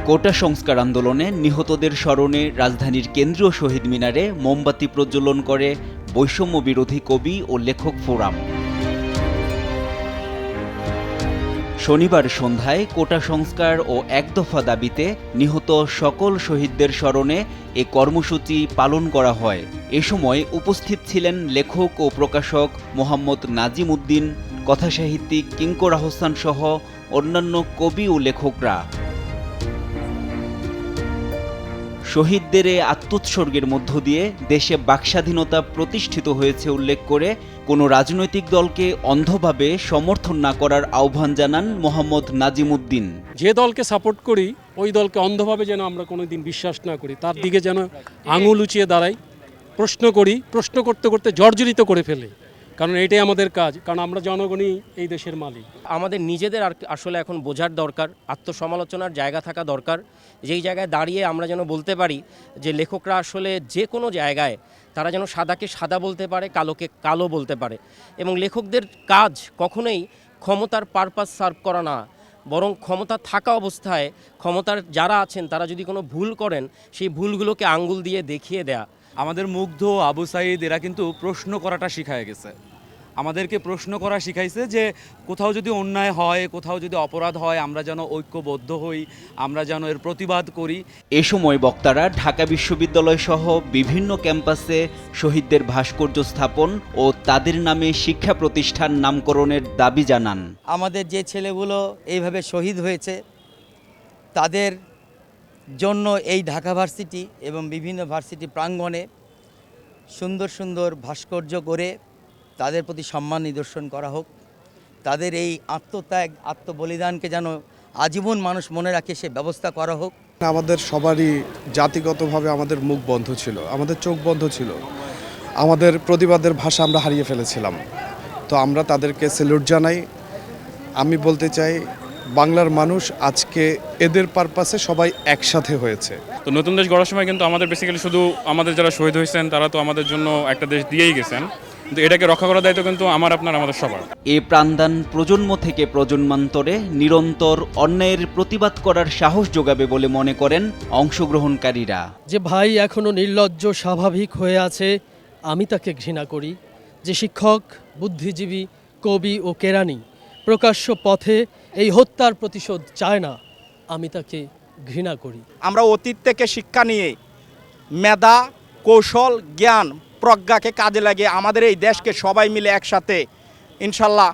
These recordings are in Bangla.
কোটা সংস্কার আন্দোলনে নিহতদের স্মরণে রাজধানীর কেন্দ্রীয় শহীদ মিনারে মোমবাতি প্রজ্বলন করে বৈষম্য বিরোধী কবি ও লেখক ফোরাম। শনিবার সন্ধ্যায় কোটা সংস্কার ও এক দফা দাবিতে নিহত সকল শহীদদের স্মরণে এ কর্মসূচি পালন করা হয়। এ সময় উপস্থিত ছিলেন লেখক ও প্রকাশক মোহাম্মদ নাজিম উদ্দিন, কথাসাহিত্যিক কিঙ্কর আহসান সহ অন্যান্য কবি ও লেখকরা। শহীদদের এ আত্মোৎসর্গের মধ্য দিয়ে দেশে বাকস্বাধীনতা প্রতিষ্ঠিত হয়েছে উল্লেখ করে কোনো রাজনৈতিক দলকে অন্ধভাবে সমর্থন না করার আহ্বান জানান মোহাম্মদ নাজিম উদ্দিন। যে দলকে সাপোর্ট করি ওই দলকে অন্ধভাবে যেন আমরা কোনোদিন বিশ্বাস না করি, তার দিকে যেন আঙুল উঁচিয়ে দাঁড়াই, প্রশ্ন করি, প্রশ্ন করতে করতে জর্জরিত করে ফেলে, কারণ এটাই আমাদের কাজ, কারণ আমরা জনগণই এই দেশের মালিক। আমাদের নিজেদের আসলে এখন বোঝার দরকার, আত্মসমালোচনার জায়গা থাকা দরকার, যেই জায়গায় দাঁড়িয়ে আমরা যেন বলতে পারি যে লেখকরা আসলে যে কোনো জায়গায় তারা যেন সাদাকে সাদা বলতে পারে, কালোকে কালো বলতে পারে। এবং লেখকদের কাজ কখনোই ক্ষমতার পারপাস সার্ভ করা না, বরং ক্ষমতা থাকা অবস্থায় ক্ষমতার যারা আছেন তারা যদি কোনো ভুল করেন সেই ভুলগুলোকে আঙ্গুল দিয়ে দেখিয়ে দেয়া। আমাদের মুগ্ধ, আবু সাইদ এরা কিন্তু প্রশ্ন করাটা শিখায় গেছে, আমাদেরকে প্রশ্ন করা শিখাইছে যে কোথাও যদি অন্যায় হয়, কোথাও যদি অপরাধ হয় আমরা যেন ঐক্যবদ্ধ হই, আমরা যেন এর প্রতিবাদ করি। এ সময় বক্তারা ঢাকা বিশ্ববিদ্যালয় সহ বিভিন্ন ক্যাম্পাসে শহীদদের ভাস্কর্য স্থাপন ও তাদের নামে শিক্ষা প্রতিষ্ঠান নামকরণের দাবি জানান। আমাদের যে ছেলেগুলো এইভাবে শহীদ হয়েছে তাদের জন্য এই ঢাকা ভার্সিটি এবং বিভিন্ন ভার্সিটি প্রাঙ্গণে সুন্দর সুন্দর ভাস্কর্য করে তাদের প্রতি সম্মান নিদর্শন করা হোক। তাদের এই আত্মত্যাগ, আত্মবলিদানকে যেন আজীবন মানুষ মনে রাখে সে ব্যবস্থা করা হোক। আমাদের সবারই জাতিগতভাবে আমাদের মুখ বন্ধ ছিল, আমাদের চোখ বন্ধ ছিল, আমাদের প্রতিবাদের ভাষা আমরা হারিয়ে ফেলেছিলাম। তো আমরা তাদেরকে স্যালুট জানাই। আমি বলতে চাই বাংলার মানুষ আজকে এদের পারপাসে সবাই একসাথে হয়েছে। তো নতুন দেশ গড়ার সময় কিন্তু আমাদের বেসিক্যালি শুধু আমাদের যারা শহীদ হয়েছেন তারা তো আমাদের জন্য একটা দেশ দিয়েই গেছেন, কিন্তু এটাকে রক্ষা করার দায়িত্ব কিন্তু আমাদের সবার। এ প্রাণদান প্রজন্ম থেকে প্রজন্মান্তরে নিরন্তর অন্যায়ের প্রতিবাদ করার সাহস যোগাবে বলে মনে করেন অংশগ্রহণকারীরা। যে ভাই এখনো নির্লজ্জ স্বাভাবিক হয়ে আছে, আমি তাকে ঘৃণা করি। যে শিক্ষক, বুদ্ধিজীবী, কবি ও কেরানি প্রকাশ্য পথে এই হত্যার প্রতিশোধ চায় না, আমি তাকে ঘৃণা করি। আমরা অতীত থেকে শিক্ষা নিয়ে মেধা, কৌশল, জ্ঞান, প্রজ্ঞাকে কাজে লাগিয়ে আমাদের এই দেশকে সবাই মিলে একসাথে ইনশাল্লাহ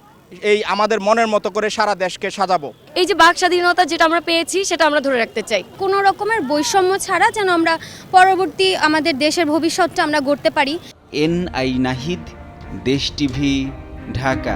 এই আমাদের মনের মতো করে সারা দেশকে সাজাবো। এই যে বাক স্বাধীনতা যেটা আমরা পেয়েছি সেটা আমরা ধরে রাখতে চাই। কোনো রকমের বৈষম্য ছাড়া যেন আমরা পরবর্তী আমাদের দেশের ভবিষ্যৎটা আমরা গড়তে পারি। NI নাহিদ, দেশ টিভি, ঢাকা।